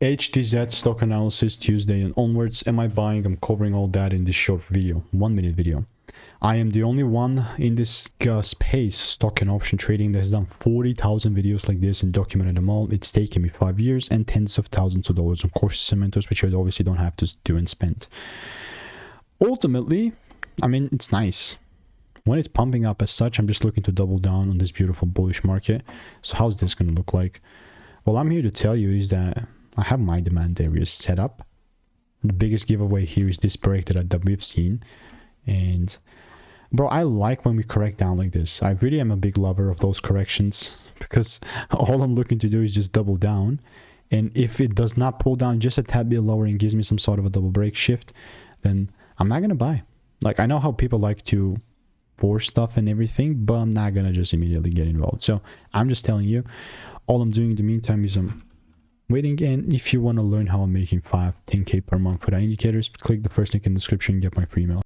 HTZ stock analysis Tuesday and onwards. Am I buying? I'm covering all that in this short video, 1-minute video. I am the only one in this space, stock and option trading, that has done 40,000 videos like this and documented them all. It's taken me 5 years and tens of thousands of dollars on courses and mentors, which I obviously don't have to do and spend. Ultimately, I mean, it's nice. When it's pumping up as such, I'm just looking to double down on this beautiful bullish market. So how's this going to look like? Well, I'm here to tell you is that I have my demand areas set up. The biggest giveaway here is this break that we've seen. And bro, I like when we correct down like this. I really am a big lover of those corrections because all I'm looking to do is just double down. And if it does not pull down just a tad bit lower and gives me some sort of a double break shift, then I'm not going to buy. Like, I know how people like to force stuff and everything, but I'm not going to just immediately get involved. So I'm just telling you, all I'm doing in the meantime is I'm waiting. And if you want to learn how I'm making 5-10K per month for the indicators, click the first link in the description and get my free email.